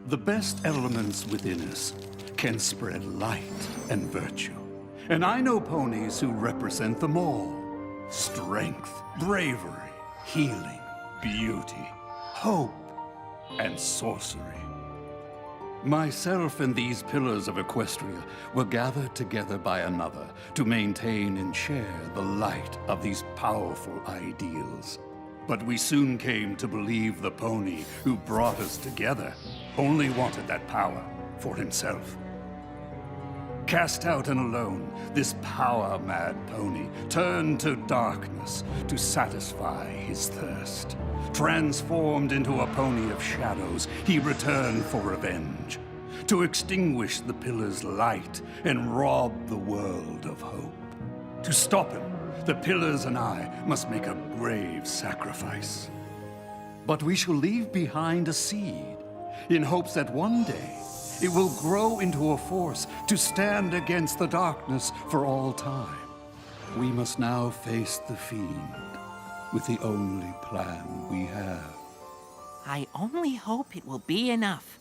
The best elements within us can spread light and virtue. And I know ponies who represent them all. Strength, bravery, healing, beauty, hope, and sorcery. Myself and these Pillars of Equestria were gathered together by another to maintain and share the light of these powerful ideals. But we soon came to believe the pony who brought us together only wanted that power for himself. Cast out and alone, this power-mad pony turned to darkness to satisfy his thirst. Transformed into a pony of shadows, he returned for revenge, to extinguish the Pillar's light and rob the world of hope. To stop him, the Pillars and I must make a brave sacrifice. But we shall leave behind a seed, in hopes that one day it will grow into a force to stand against the darkness for all time. We must now face the fiend with the only plan we have. I only hope it will be enough.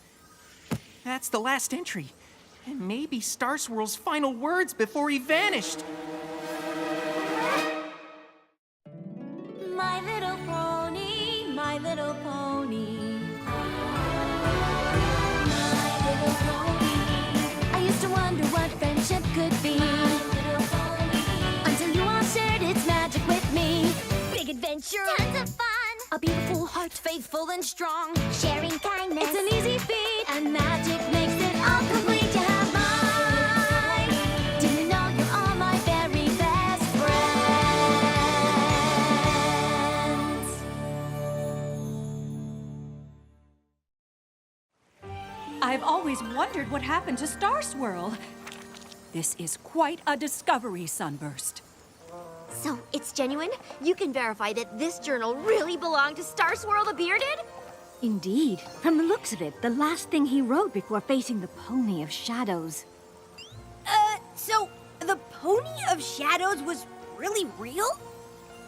That's the last entry, and maybe Star Swirl's final words before he vanished. My little pony, my little pony. My little pony. I used to wonder what friendship could be. My little pony. Until you all shared its magic with me. Big adventure. Tons of fun. A beautiful heart, faithful and strong. Sharing kindness. It's an easy feat. And magic makes it all complete. You have mine. Do you know you're all my very best friends? I've always wondered what happened to Star Swirl. This is quite a discovery, Sunburst. So, it's genuine? You can verify that this journal really belonged to Star Swirl the Bearded? Indeed. From the looks of it, the last thing he wrote before facing the Pony of Shadows. So the Pony of Shadows was really real?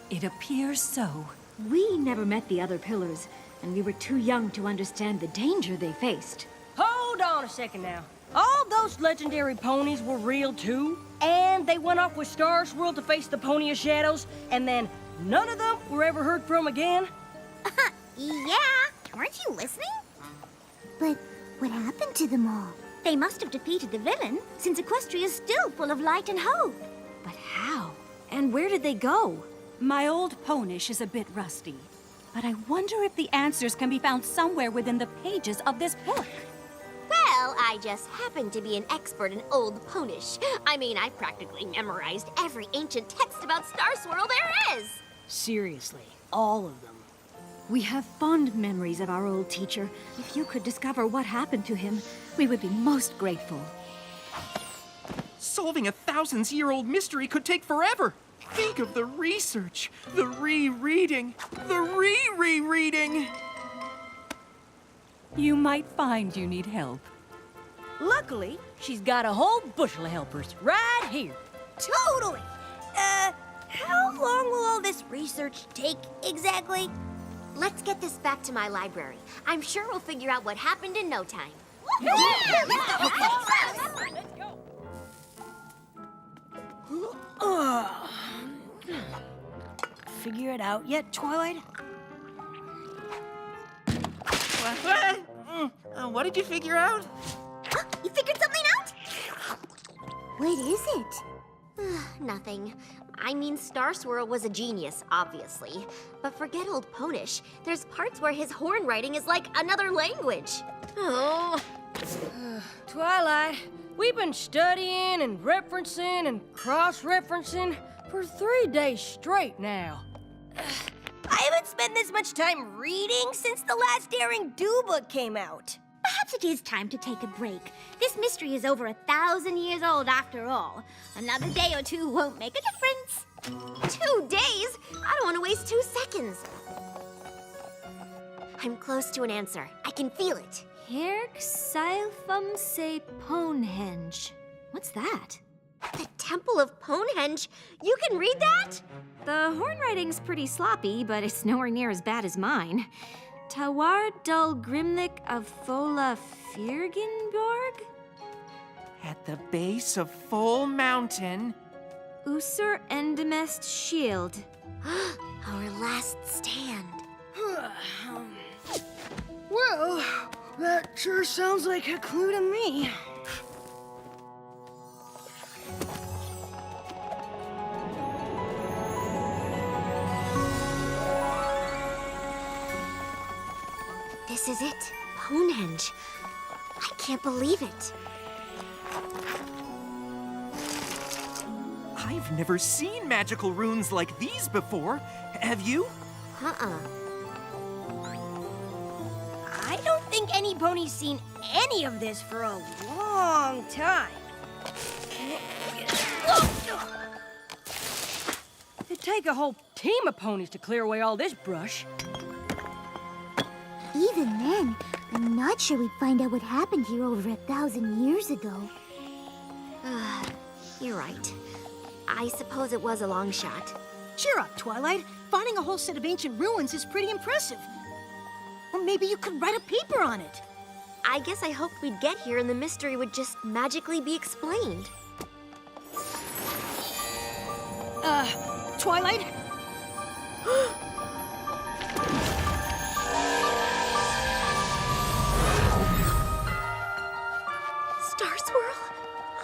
It appears so. We never met the other pillars, and we were too young to understand the danger they faced. Hold on a second now. All those legendary ponies were real too, and they went off with Star Swirl to face the Pony of Shadows, and then none of them were ever heard from again? Yeah. Weren't you listening? But what happened to them all? They must have defeated the villain, since Equestria is still full of light and hope. But how? And where did they go? My old ponish is a bit rusty, but I wonder if the answers can be found somewhere within the pages of this book. Well, I just happen to be an expert in Old Ponish. I mean, I practically memorized every ancient text about Star Swirl there is. Seriously, all of them. We have fond memories of our old teacher. If you could discover what happened to him, we would be most grateful. Solving a thousands-year-old mystery could take forever. Think of the research, the rereading, the re-rereading. You might find you need help. Luckily, she's got a whole bushel of helpers right here. Totally! How long will all this research take exactly? Let's get this back to my library. I'm sure we'll figure out what happened in no time. Figure it out yet, Twilight? What did you figure out? You figured something out? What is it? Nothing. I mean, Star Swirl was a genius, obviously. But forget Old Ponish. There's parts where his horn writing is like another language. Oh. Twilight, we've been studying and referencing and cross-referencing for 3 days straight now. I haven't spent this much time reading since the last Daring Do book came out. Perhaps it is time to take a break. This mystery is over 1,000 years old after all. Another day or two won't make a difference. 2 days? I don't want to waste 2 seconds. I'm close to an answer. I can feel it. Herc Silphum se Ponehenge. What's that? The Temple of Ponehenge? You can read that? The horn writing's pretty sloppy, but it's nowhere near as bad as mine. Tawar Dul Grimlik of Fola Firgenborg? At the base of Full Mountain. Usur Endemest Shield. Our last stand. Well, that sure sounds like a clue to me. This is it. Ponehenge. I can't believe it. I've never seen magical runes like these before. Have you? I don't think any pony's seen any of this for a long time. It'd take a whole team of ponies to clear away all this brush. Even then, I'm not sure we'd find out what happened here over 1,000 years ago. You're right. I suppose it was a long shot. Cheer up, Twilight. Finding a whole set of ancient ruins is pretty impressive. Or maybe you could write a paper on it. I guess I hoped we'd get here and the mystery would just magically be explained. Twilight? Star Swirl?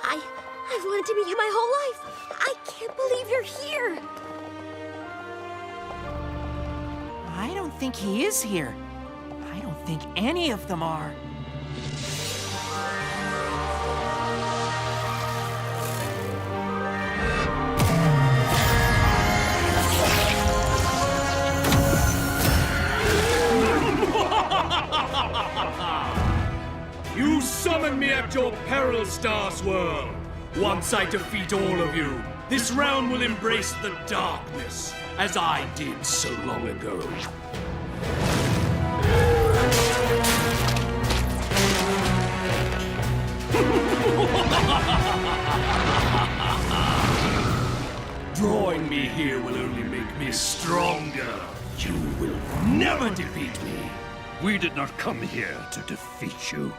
I've wanted to meet you my whole life. I can't believe you're here. I don't think he is here. I don't think any of them are. You summon me at your peril, Star Swirl. Once I defeat all of you, this realm will embrace the darkness, as I did so long ago. Drawing me here will only make me stronger. You will never defeat me. We did not come here to defeat you.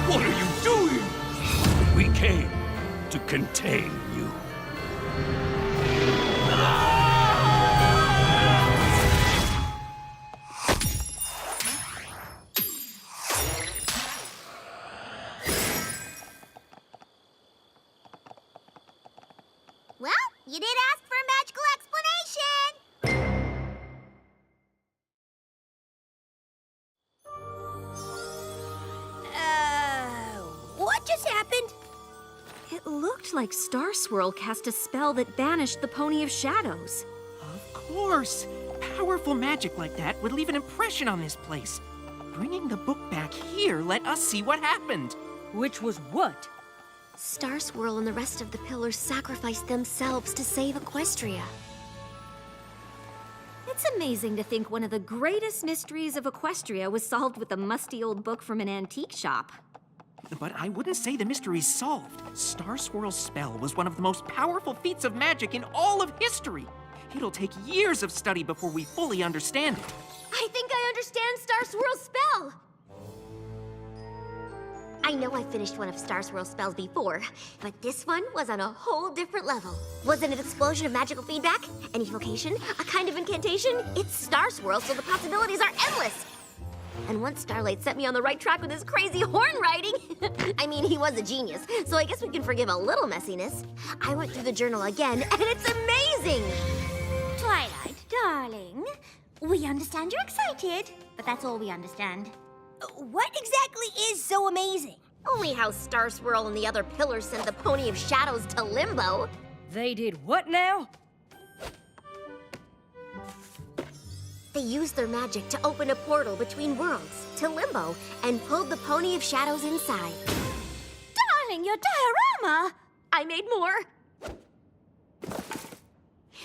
What are you doing? We came to contain you. Well, you did ask for a magical explanation! What just happened? It looked like Star Swirl cast a spell that banished the Pony of Shadows. Of course. Powerful magic like that would leave an impression on this place. Bringing the book back here let us see what happened. Which was what? Star Swirl and the rest of the pillars sacrificed themselves to save Equestria. It's amazing to think one of the greatest mysteries of Equestria was solved with a musty old book from an antique shop. But I wouldn't say the mystery's solved. Star Swirl's spell was one of the most powerful feats of magic in all of history. It'll take years of study before we fully understand it. I think I understand Star Swirl's spell! I know I finished one of Star Swirl's spells before, but this one was on a whole different level. Was it an explosion of magical feedback? An evocation? A kind of incantation? It's Star Swirl, so the possibilities are endless! And once Starlight set me on the right track with his crazy horn riding, I mean, he was a genius, so I guess we can forgive a little messiness. I went through the journal again, and it's amazing! Twilight, darling, we understand you're excited, but that's all we understand. What exactly is so amazing? Only how Star Swirl and the other pillars sent the Pony of Shadows to Limbo. They did what now? They used their magic to open a portal between worlds, to Limbo, and pulled the Pony of Shadows inside. Darling, your diorama! I made more!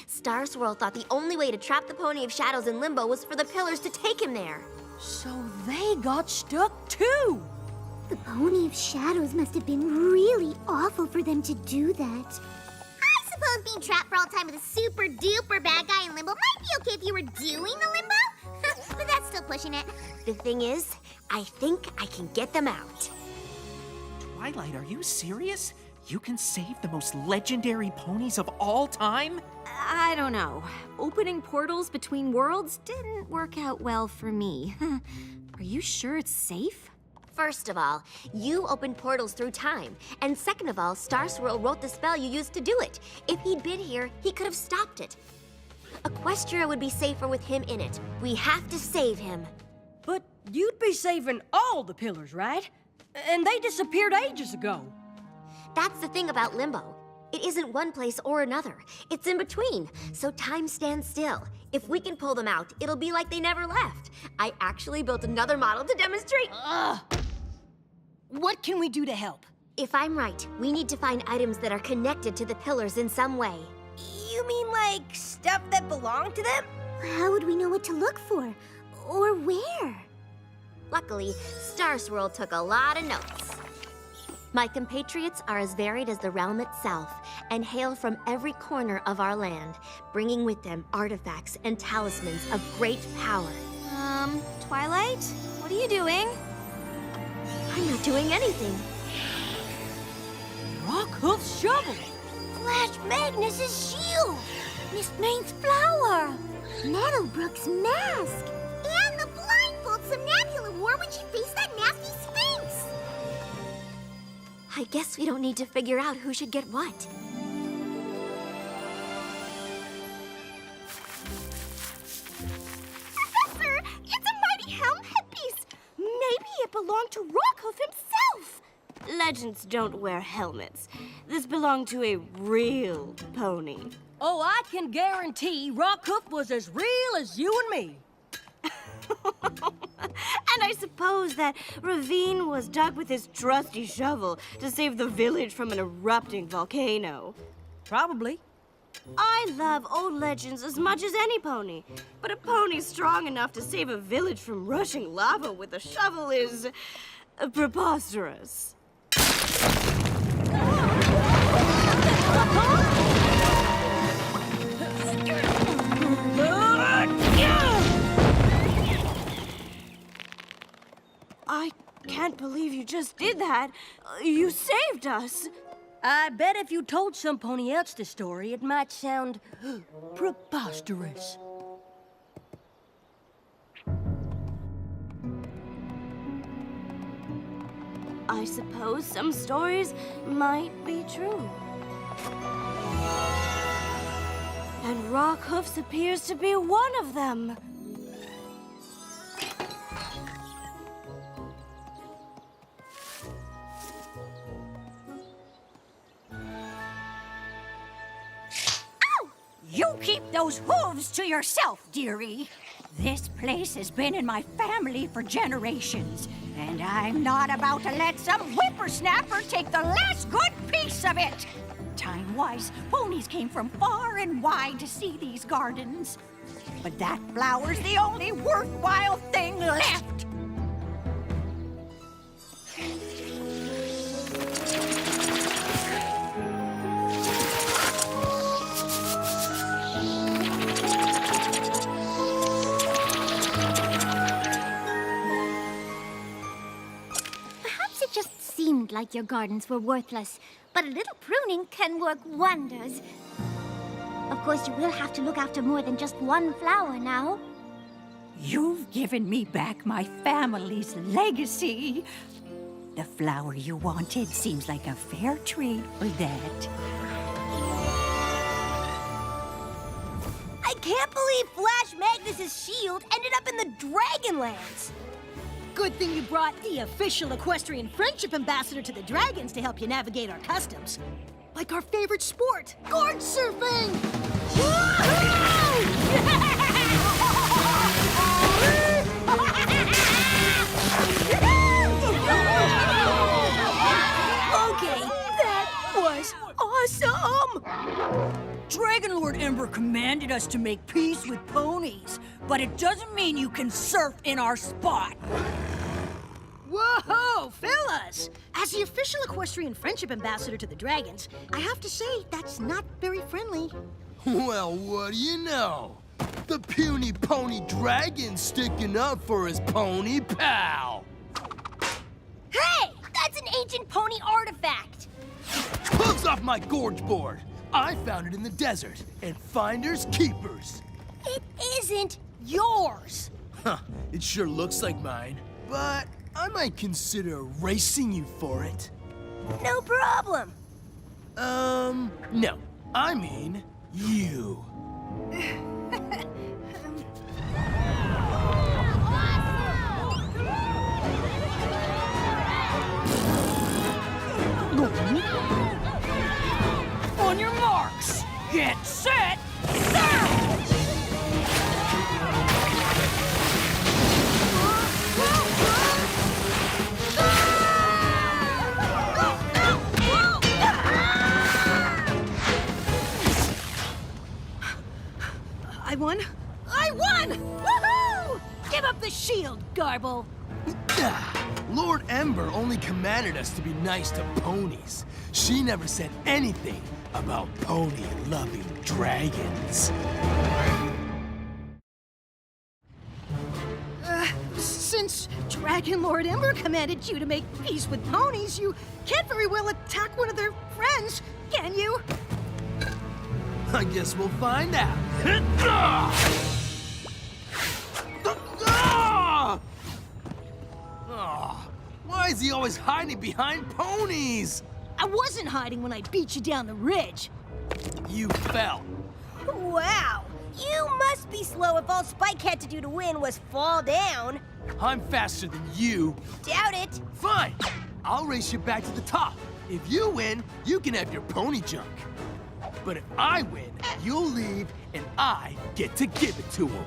Star Swirl thought the only way to trap the Pony of Shadows in Limbo was for the pillars to take him there. So they got stuck too! The Pony of Shadows must have been really awful for them to do that. I suppose being trapped for all time with a super duper bad guy in limbo might be okay if you were doing the limbo. But that's still pushing it. The thing is, I think I can get them out. Twilight, are you serious? You can save the most legendary ponies of all time? I don't know. Opening portals between worlds didn't work out well for me. Are you sure it's safe? First of all, you opened portals through time. And second of all, Star Swirl wrote the spell you used to do it. If he'd been here, he could have stopped it. Equestria would be safer with him in it. We have to save him. But you'd be saving all the pillars, right? And they disappeared ages ago. That's the thing about limbo. It isn't one place or another. It's in between, so time stands still. If we can pull them out, it'll be like they never left. I actually built another model to demonstrate. What can we do to help? If I'm right, we need to find items that are connected to the pillars in some way. You mean like stuff that belonged to them? How would we know what to look for? Or where? Luckily, Star Swirl took a lot of notes. My compatriots are as varied as the realm itself and hail from every corner of our land, bringing with them artifacts and talismans of great power. Twilight? What are you doing? I'm not doing anything. Rockhoof's shovel! Flash Magnus's shield! Miss Maine's flower! Meadowbrook's mask! And the blindfold Somnambula wore when she faced that nasty Sphinx! I guess we don't need to figure out who should get what. Professor, it's a mighty helm headpiece! Maybe it belonged to Rockhoof himself! Legends don't wear helmets. This belonged to a real pony. Oh, I can guarantee Rockhoof was as real as you and me. And I suppose that ravine was dug with his trusty shovel to save the village from an erupting volcano. Probably. I love old legends as much as any pony, but a pony strong enough to save a village from rushing lava with a shovel is preposterous. I can't believe you just did that. You saved us. I bet if you told some pony else the story, it might sound preposterous. I suppose some stories might be true. And Rockhoofs appears to be one of them. You keep those hooves to yourself, dearie. This place has been in my family for generations, and I'm not about to let some whippersnapper take the last good piece of it. Time-wise, ponies came from far and wide to see these gardens. But that flower's the only worthwhile thing left. Seemed like your gardens were worthless, but a little pruning can work wonders. Of course, you will have to look after more than just one flower now. You've given me back my family's legacy. The flower you wanted seems like a fair trade for that. I can't believe Flash Magnus's shield ended up in the Dragonlands. Good thing you brought the official Equestrian Friendship Ambassador to the Dragons to help you navigate our customs. Like our favorite sport, gorge surfing! Okay, that was awesome! Dragon Lord Ember commanded us to make peace with ponies, but it doesn't mean you can surf in our spot. Whoa, fellas! As the official equestrian friendship ambassador to the dragons, I have to say that's not very friendly. Well, what do you know? The puny pony dragon's sticking up for his pony pal. Hey! That's an ancient pony artifact! Hooves off my gorge board! I found it in the desert, and finders keepers. It isn't yours! Huh, it sure looks like mine, but I might consider racing you for it. No problem. No. I mean, you. On your marks, get set, start! I won? I won! Woohoo! Give up the shield, Garble. Lord Ember only commanded us to be nice to ponies. She never said anything about pony-loving dragons. Since Dragon Lord Ember commanded you to make peace with ponies, you can't very well attack one of their friends, can you? I guess we'll find out. Why is he always hiding behind ponies? I wasn't hiding when I beat you down the ridge. You fell. Wow! You must be slow if all Spike had to do to win was fall down. I'm faster than you. Doubt it. Fine. I'll race you back to the top. If you win, you can have your pony junk. But if I win, you'll leave and I get to give it to him.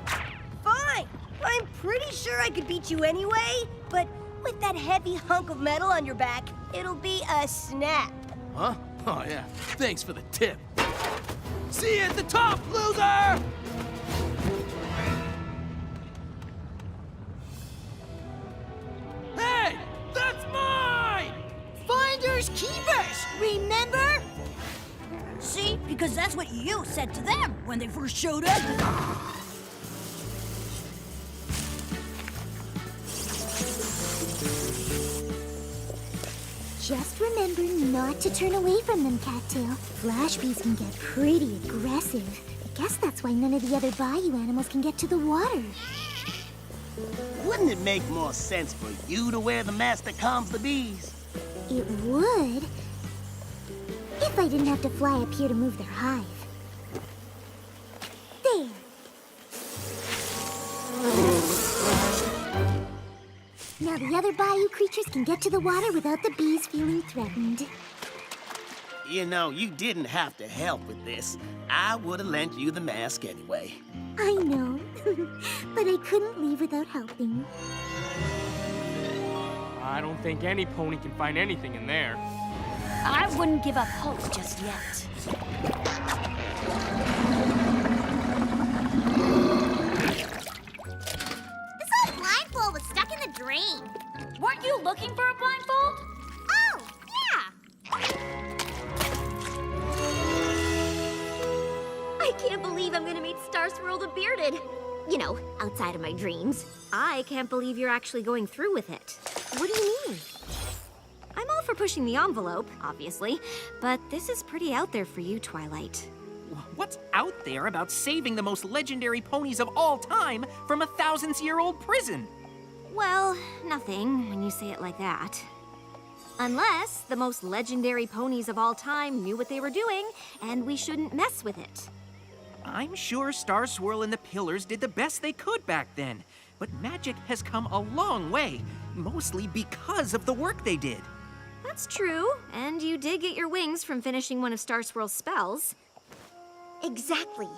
Fine. I'm pretty sure I could beat you anyway, but with that heavy hunk of metal on your back, it'll be a snap. Huh? Oh, yeah. Thanks for the tip. See you at the top, loser! Hey! That's mine! Finders keepers, remember? See, because that's what you said to them when they first showed up. Just remember not to turn away from them, Cattail. Flash bees can get pretty aggressive. I guess that's why none of the other bayou animals can get to the water. Wouldn't it make more sense for you to wear the mask that calms the bees? It would. If I didn't have to fly up here to move their hive. There. Now the other bayou creatures can get to the water without the bees feeling threatened. You know, you didn't have to help with this. I would have lent you the mask anyway. I know, but I couldn't leave without helping. I don't think any pony can find anything in there. I wouldn't give up hope just yet. This old blindfold was stuck in the drain. Weren't you looking for a blindfold? Oh, yeah. I can't believe I'm gonna meet Star Swirl the Bearded. You know, outside of my dreams. I can't believe you're actually going through with it. What do you mean? I'm all for pushing the envelope, obviously, but this is pretty out there for you, Twilight. What's out there about saving the most legendary ponies of all time from a thousands-year-old prison? Well, nothing when you say it like that. Unless the most legendary ponies of all time knew what they were doing, and we shouldn't mess with it. I'm sure Star Swirl and the Pillars did the best they could back then, but magic has come a long way, mostly because of the work they did. That's true, and you did get your wings from finishing one of Star Swirl's spells. Exactly.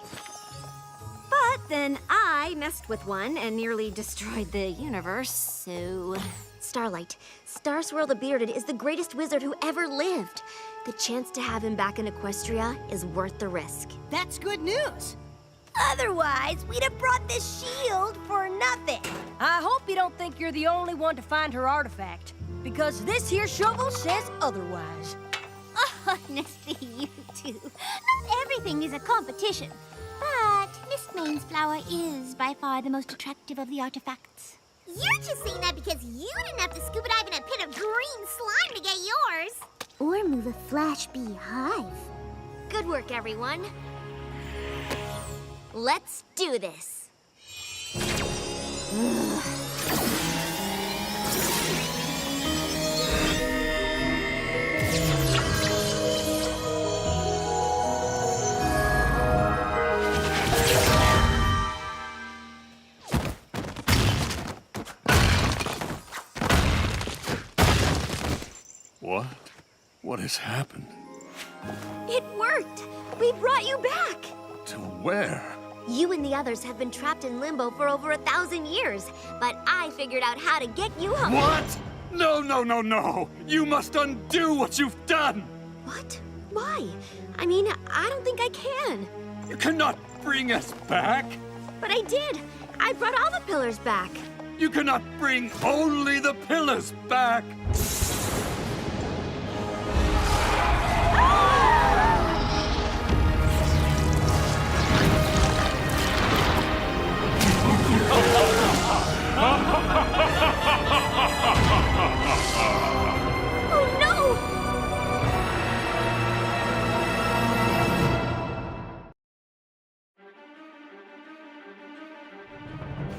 But then I messed with one and nearly destroyed the universe, so... Starlight, Star Swirl the Bearded is the greatest wizard who ever lived. The chance to have him back in Equestria is worth the risk. That's good news. Otherwise, we'd have brought this shield for nothing. I hope you don't think you're the only one to find her artifact, because this here shovel says otherwise. Honestly, you two. Not everything is a competition. But Miss Maine's flower is by far the most attractive of the artifacts. You're just saying that because you didn't have to scuba dive in a pit of green slime to get yours. Or move a flash beehive. Good work, everyone. Let's do this. What? What has happened? It worked! We brought you back! To where? You and the others have been trapped in limbo for over 1,000 years, but I figured out how to get you home. What? No, no, no, no! You must undo what you've done! What? Why? I mean, I don't think I can. You cannot bring us back! But I did! I brought all the pillars back. You cannot bring only the pillars back! Oh no!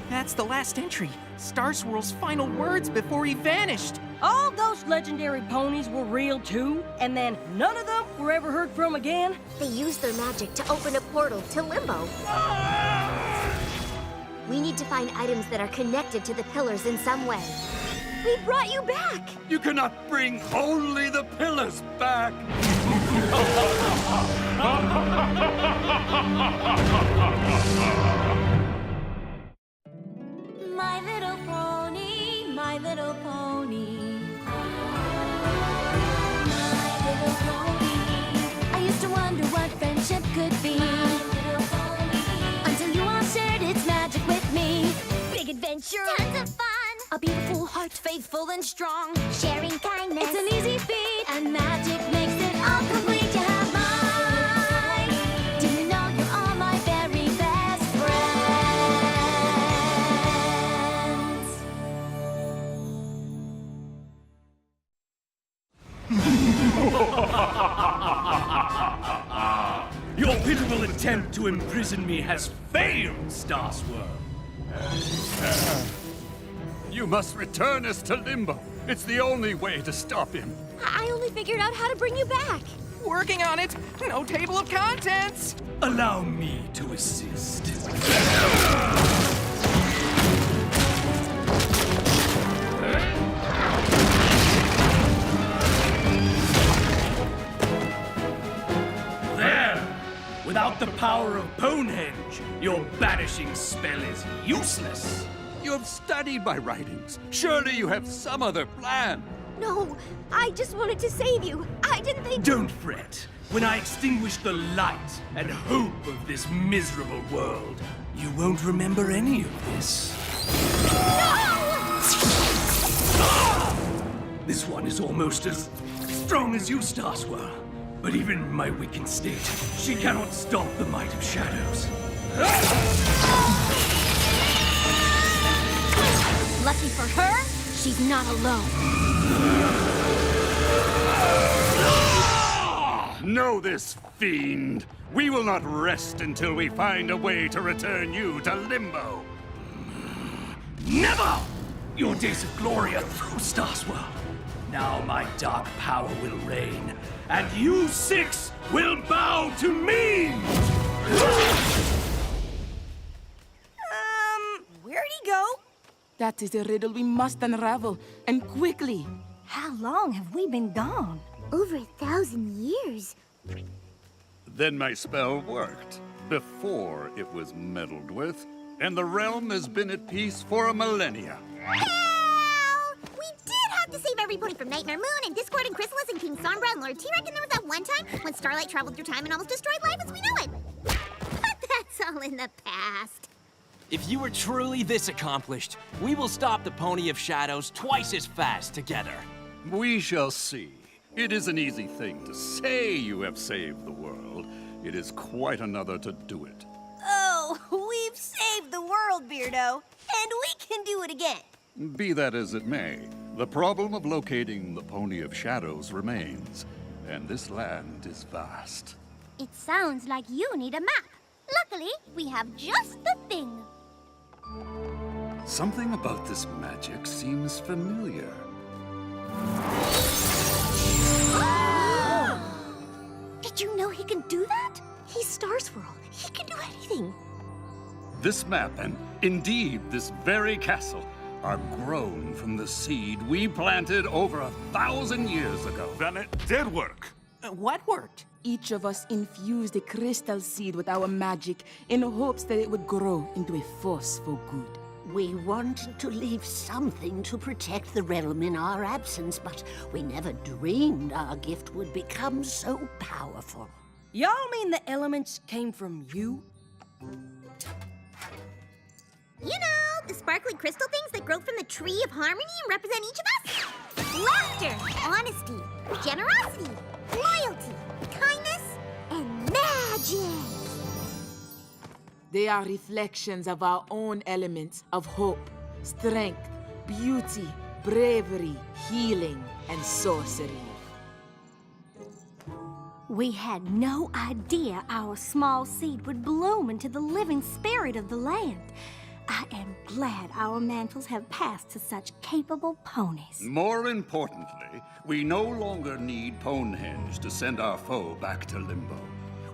That's the last entry. Star Swirl's final words before he vanished. All those legendary ponies were real too, and then none of them were ever heard from again. They used their magic to open a portal to Limbo. We need to find items that are connected to the pillars in some way. We brought you back! You cannot bring only the pillars back! My little pony, my little pony. My little pony. I used to wonder what friendship could be. Until you all shared its magic with me. Big adventure. Tons of fun! A beautiful heart, faithful and strong. Sharing kindness. It's an easy feat, and magic makes it all complete. You have mine. Do you know you're all my very best friends? Your pitiful attempt to imprison me has failed, Star Swirl. You must return us to Limbo. It's the only way to stop him. I only figured out how to bring you back. Working on it. No table of contents. Allow me to assist. There! Without the power of Ponehenge, your banishing spell is useless. You have studied my writings. Surely you have some other plan. No, I just wanted to save you. I didn't think... Don't fret. When I extinguish the light and hope of this miserable world, you won't remember any of this. No! This one is almost as strong as you, Star Swirl. But even in my weakened state, she cannot stop the might of shadows. Lucky for her, she's not alone. Know this, fiend. We will not rest until we find a way to return you to Limbo. Never! Your days of glory are through, Star Swirl. Now my dark power will reign, and you six will bow to me! Where'd he go? That is a riddle we must unravel, and quickly. How long have we been gone? Over 1,000 years. Then my spell worked, before it was meddled with, and the realm has been at peace for a millennia. Hell! We did have to save everybody from Nightmare Moon and Discord and Chrysalis and King Sombra and Lord T-Rex, and there was that one time when Starlight traveled through time and almost destroyed life as we know it. But that's all in the past. If you were truly this accomplished, we will stop the Pony of Shadows twice as fast together. We shall see. It is an easy thing to say you have saved the world. It is quite another to do it. Oh, we've saved the world, Beardo, and we can do it again. Be that as it may, the problem of locating the Pony of Shadows remains, and this land is vast. It sounds like you need a map. Luckily, we have just the thing. Something about this magic seems familiar. Did you know he can do that? He's Star Swirl. He can do anything. This map, and indeed this very castle, are grown from the seed we planted over 1,000 years ago. Then it did work. What worked? Each of us infused a crystal seed with our magic in hopes that it would grow into a force for good. We wanted to leave something to protect the realm in our absence, but we never dreamed our gift would become so powerful. Y'all mean the elements came from you? You know, the sparkly crystal things that grow from the tree of harmony and represent each of us? Laughter, honesty, generosity, loyalty, kindness, and magic. They are reflections of our own elements of hope, strength, beauty, bravery, healing, and sorcery. We had no idea our small seed would bloom into the living spirit of the land. I am glad our mantles have passed to such capable ponies. More importantly, we no longer need Ponehenge to send our foe back to Limbo.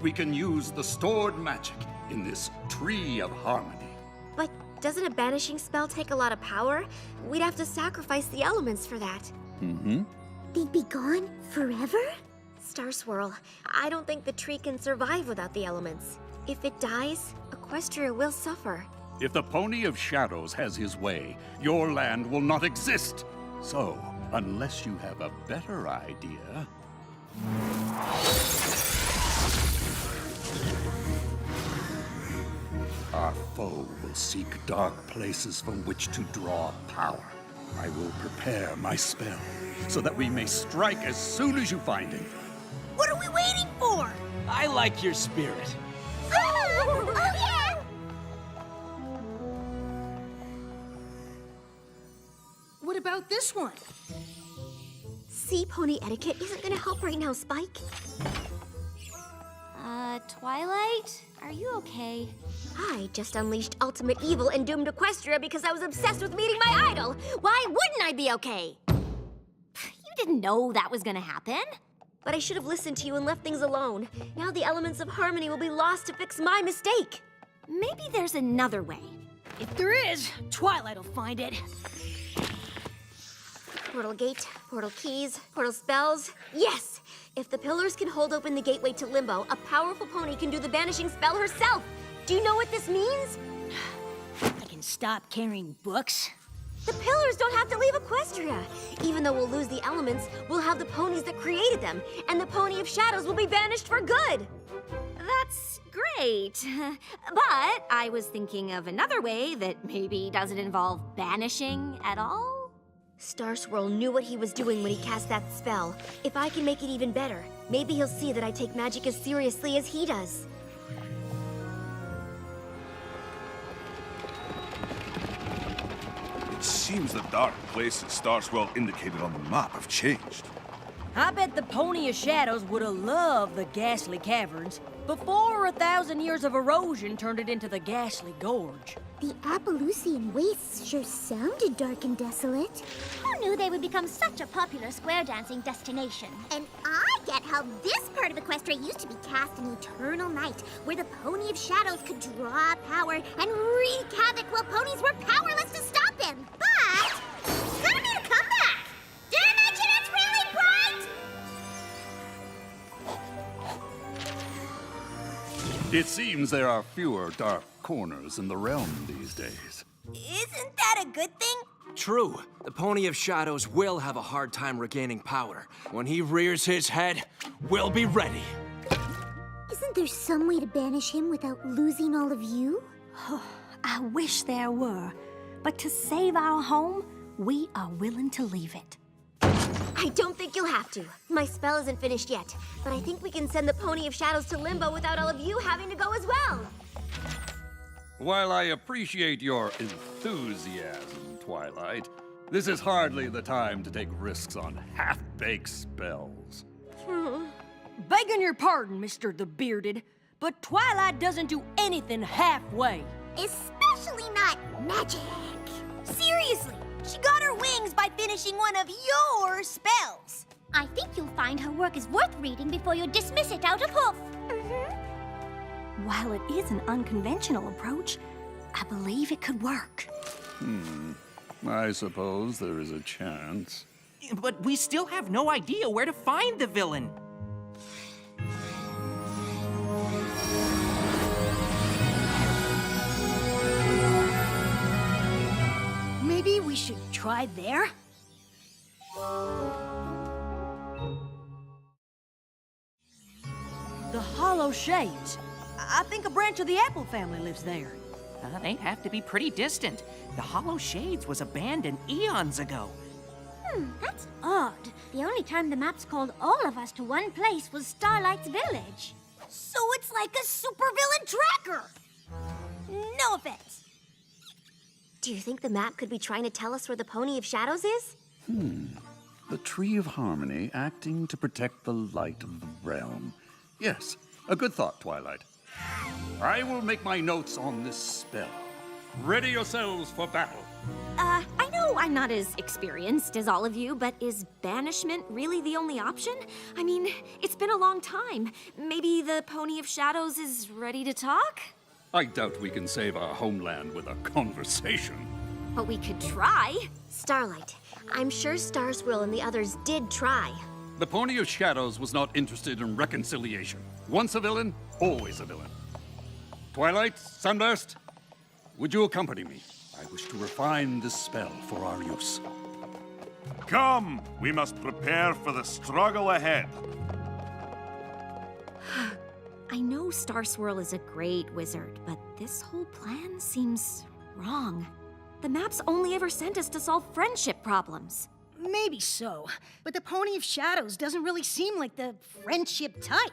We can use the stored magic in this tree of harmony. But doesn't a banishing spell take a lot of power? We'd have to sacrifice the elements for that. Mm-hmm. They'd be gone forever? Star Swirl, I don't think the tree can survive without the elements. If it dies, Equestria will suffer. If the Pony of Shadows has his way, your land will not exist. So, unless you have a better idea... Our foe will seek dark places from which to draw power. I will prepare my spell, so that we may strike as soon as you find it. What are we waiting for? I like your spirit. Oh yeah! What about this one? Sea pony etiquette isn't gonna help right now, Spike. Twilight? Are you okay? I just unleashed ultimate evil and doomed Equestria because I was obsessed with meeting my idol. Why wouldn't I be okay? You didn't know that was gonna happen. But I should have listened to you and left things alone. Now the elements of harmony will be lost to fix my mistake. Maybe there's another way. If there is, Twilight will find it. Portal gate, portal keys, portal spells. Yes! If the pillars can hold open the gateway to Limbo, a powerful pony can do the banishing spell herself. Do you know what this means? I can stop carrying books. The pillars don't have to leave Equestria. Even though we'll lose the elements, we'll have the ponies that created them, and the Pony of Shadows will be banished for good. That's great. But I was thinking of another way that maybe doesn't involve banishing at all. Star Swirl knew what he was doing when he cast that spell. If I can make it even better, maybe he'll see that I take magic as seriously as he does. It seems the dark places Star Swirl indicated on the map have changed. I bet the Pony of Shadows would have loved the ghastly caverns before 1,000 years of erosion turned it into the ghastly gorge. The Appaloosian wastes sure sounded dark and desolate. Who knew they would become such a popular square dancing destination? And I get how this part of Equestria used to be cast an eternal night, where the Pony of Shadows could draw power and wreak havoc while ponies were powerless to stop him. But it's gonna be a comeback. Did I mention it's really bright? It seems there are fewer dark corners in the realm these days. Isn't that a good thing? True. The Pony of Shadows will have a hard time regaining power. When he rears his head, we'll be ready. Isn't there's some way to banish him without losing all of you? I wish there were. But to save our home, we are willing to leave it. I don't think you'll have to. My spell isn't finished yet, but I think we can send the Pony of Shadows to Limbo without all of you having to go as well. While I appreciate your enthusiasm, Twilight, this is hardly the time to take risks on half-baked spells. Begging your pardon, Mr. the Bearded, but Twilight doesn't do anything halfway. Especially not magic. Seriously, she got her wings by finishing one of your spells. I think you'll find her work is worth reading before you dismiss it out of hoof. While it is an unconventional approach, I believe it could work. I suppose there is a chance. But we still have no idea where to find the villain. Maybe we should try there? The Hollow Shades. I think a branch of the Apple family lives there. They'd have to be pretty distant. The Hollow Shades was abandoned eons ago. That's odd. The only time the maps called all of us to one place was Starlight's village. So it's like a supervillain tracker. No offense. Do you think the map could be trying to tell us where the Pony of Shadows is? The Tree of Harmony acting to protect the light of the realm. Yes, a good thought, Twilight. I will make my notes on this spell. Ready yourselves for battle. I know I'm not as experienced as all of you, but is banishment really the only option? I mean, it's been a long time. Maybe the Pony of Shadows is ready to talk? I doubt we can save our homeland with a conversation. But we could try. Starlight, I'm sure Star Swirl and the others did try. The Pony of Shadows was not interested in reconciliation. Once a villain, always a villain. Twilight, Sunburst, would you accompany me? I wish to refine this spell for our use. Come! We must prepare for the struggle ahead. I know Star Swirl is a great wizard, but this whole plan seems wrong. The maps only ever sent us to solve friendship problems. Maybe so, but the Pony of Shadows doesn't really seem like the friendship type.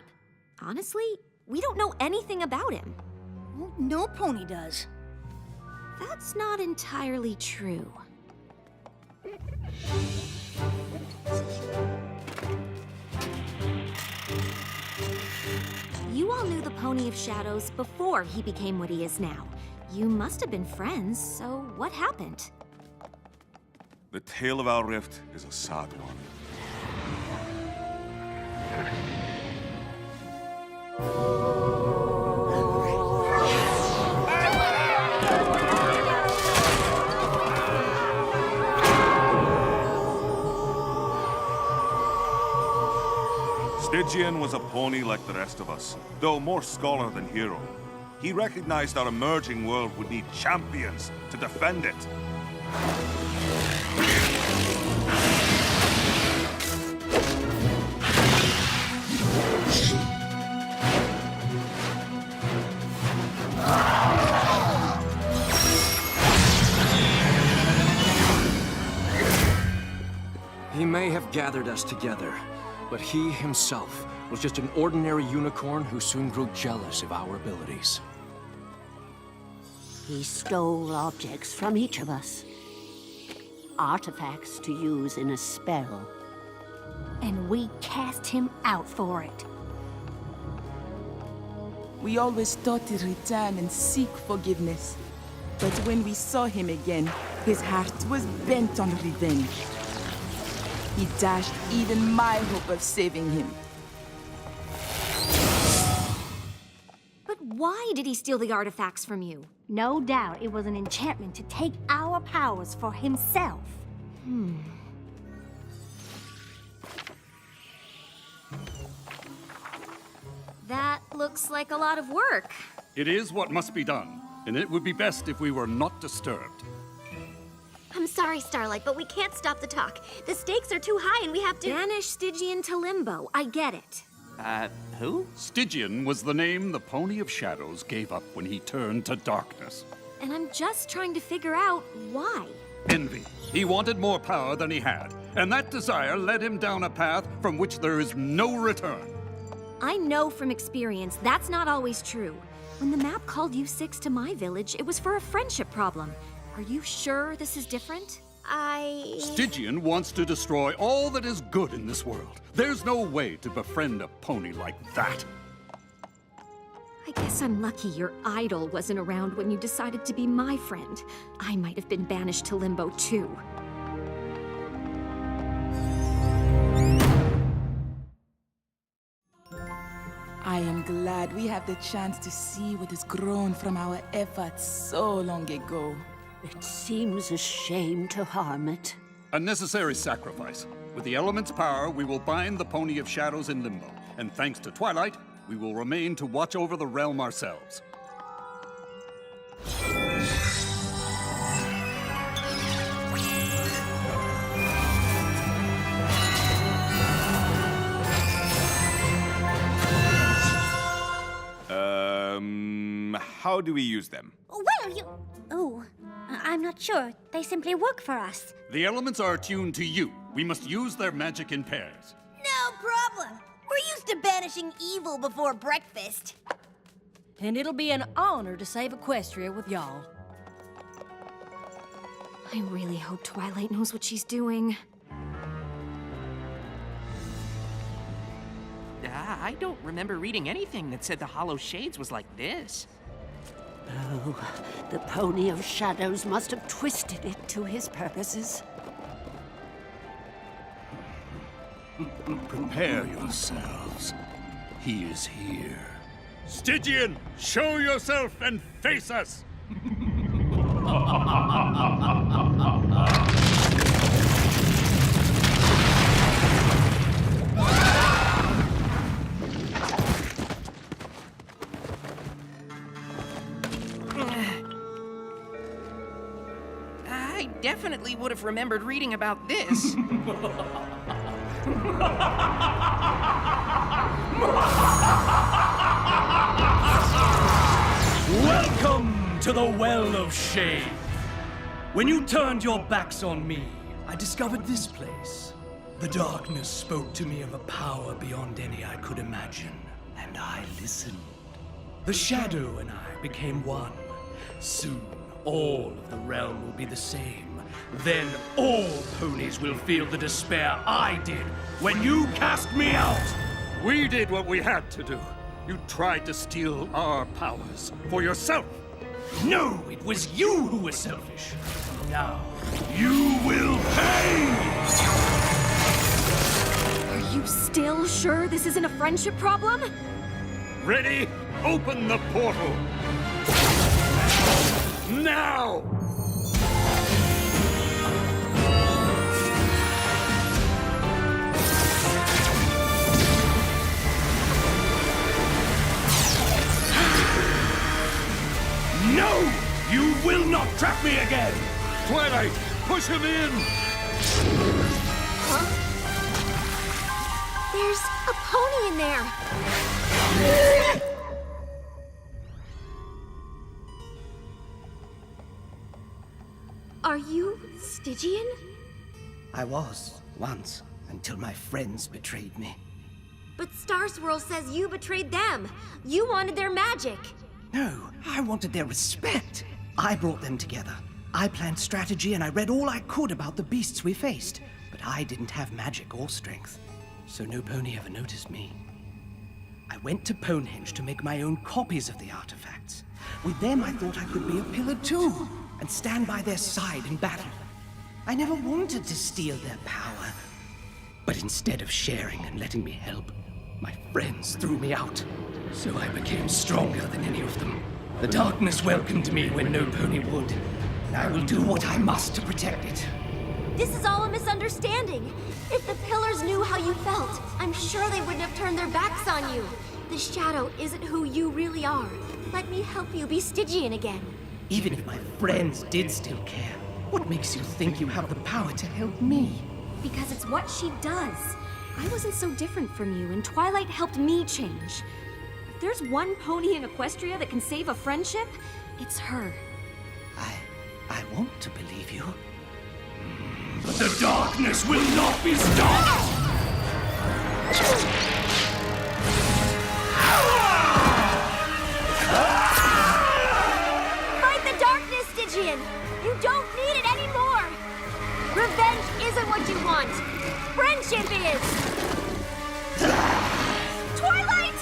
Honestly, we don't know anything about him. Well, no pony does. That's not entirely true. You all knew the Pony of Shadows before he became what he is now. You must have been friends, so what happened? The tale of our rift is a sad one. Stygian was a pony like the rest of us, though more scholar than hero. He recognized our emerging world would need champions to defend it. He may have gathered us together, but he himself was just an ordinary unicorn who soon grew jealous of our abilities. He stole objects from each of us. Artifacts to use in a spell. And we cast him out for it. We always thought to return and seek forgiveness. But when we saw him again, his heart was bent on revenge. He dashed even my hope of saving him. But why did he steal the artifacts from you? No doubt it was an enchantment to take our powers for himself. That looks like a lot of work. It is what must be done, and it would be best if we were not disturbed. I'm sorry, Starlight, but we can't stop the talk. The stakes are too high and we have to— Banish Stygian to Limbo. I get it. Who? Stygian was the name the Pony of Shadows gave up when he turned to darkness. And I'm just trying to figure out why. Envy. He wanted more power than he had, and that desire led him down a path from which there is no return. I know from experience that's not always true. When the map called you six to my village, it was for a friendship problem. Are you sure this is different? Stygian wants to destroy all that is good in this world. There's no way to befriend a pony like that. I guess I'm lucky your idol wasn't around when you decided to be my friend. I might have been banished to Limbo too. I am glad we have the chance to see what has grown from our efforts so long ago. It seems a shame to harm it. A necessary sacrifice. With the element's power, we will bind the Pony of Shadows in Limbo. And thanks to Twilight, we will remain to watch over the realm ourselves. How do we use them? Well, I'm not sure. They simply work for us. The elements are attuned to you. We must use their magic in pairs. No problem. We're used to banishing evil before breakfast. And it'll be an honor to save Equestria with y'all. I really hope Twilight knows what she's doing. I don't remember reading anything that said the Hollow Shades was like this. Oh, the Pony of Shadows must have twisted it to his purposes. Prepare yourselves. He is here. Stygian, show yourself and face us! I definitely would have remembered reading about this. Welcome to the Well of Shade. When you turned your backs on me, I discovered this place. The darkness spoke to me of a power beyond any I could imagine, and I listened. The shadow and I became one. Soon, all of the realm will be the same. Then all ponies will feel the despair I did when you cast me out. We did what we had to do. You tried to steal our powers for yourself. No, it was you who were selfish. Now, you will pay! Are you still sure this isn't a friendship problem? Ready? Open the portal! Now! No! You will not trap me again! Twilight, push him in! Huh? There's a pony in there! Are you Stygian? I was, once, until my friends betrayed me. But Star Swirl says you betrayed them. You wanted their magic. No, I wanted their respect. I brought them together. I planned strategy and I read all I could about the beasts we faced. But I didn't have magic or strength, so no pony ever noticed me. I went to Ponehenge to make my own copies of the artifacts. With them, I thought I could be a pillar too, and stand by their side in battle. I never wanted to steal their power. But instead of sharing and letting me help, my friends threw me out. So I became stronger than any of them. The darkness welcomed me when no pony would. And I will do what I must to protect it. This is all a misunderstanding. If the Pillars knew how you felt, I'm sure they wouldn't have turned their backs on you. The Shadow isn't who you really are. Let me help you be Stygian again. Even if my friends did still care, what makes you think you have the power to help me? Because it's what she does. I wasn't so different from you, and Twilight helped me change. If there's one pony in Equestria that can save a friendship, it's her. I want to believe you. But the darkness will not be stopped! Fight the darkness, Stygian! You don't need it anymore! Revenge isn't what you want! Friendship is! Twilight!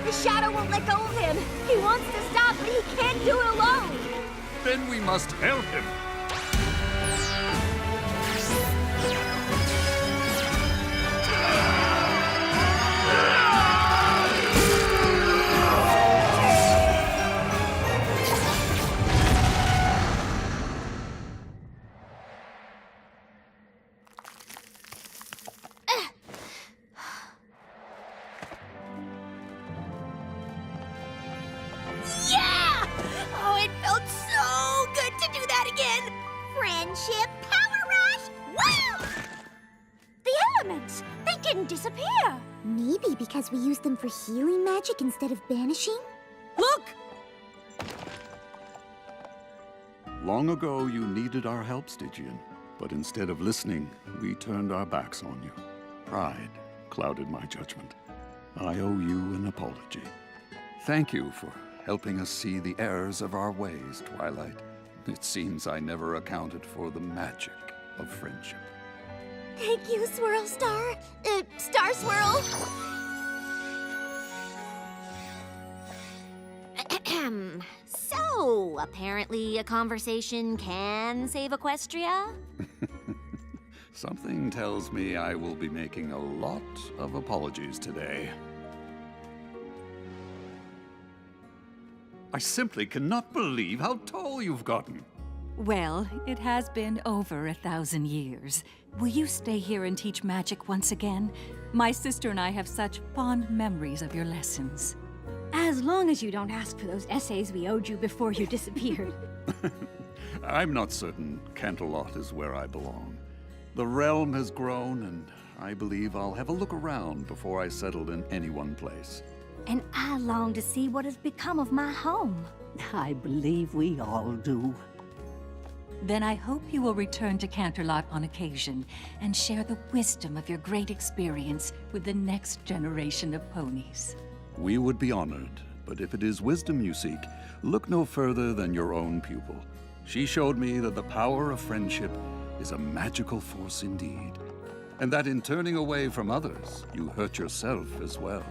The shadow won't let go of him! He wants to stop, but he can't do it alone! Then we must help him. Yeah! Oh, it felt so good to do that again! Friendship power rush! Wow! The elements! They didn't disappear! Maybe because we used them for healing magic instead of banishing? Look! Long ago, you needed our help, Stygian. But instead of listening, we turned our backs on you. Pride clouded my judgment. I owe you an apology. Thank you for helping us see the errors of our ways, Twilight. It seems I never accounted for the magic of friendship. Thank you, Swirl Star. Star Swirl. So, apparently a conversation can save Equestria? Something tells me I will be making a lot of apologies today. I simply cannot believe how tall you've gotten. Well, it has been over 1,000 years. Will you stay here and teach magic once again? My sister and I have such fond memories of your lessons. As long as you don't ask for those essays we owed you before you disappeared. I'm not certain Canterlot is where I belong. The realm has grown, and I believe I'll have a look around before I settle in any one place. And I long to see what has become of my home. I believe we all do. Then I hope you will return to Canterlot on occasion and share the wisdom of your great experience with the next generation of ponies. We would be honored, but if it is wisdom you seek, look no further than your own pupil. She showed me that the power of friendship is a magical force indeed, and that in turning away from others, you hurt yourself as well.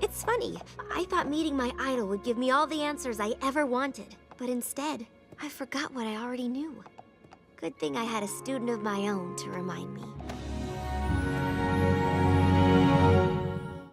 It's funny. I thought meeting my idol would give me all the answers I ever wanted. But instead, I forgot what I already knew. Good thing I had a student of my own to remind me.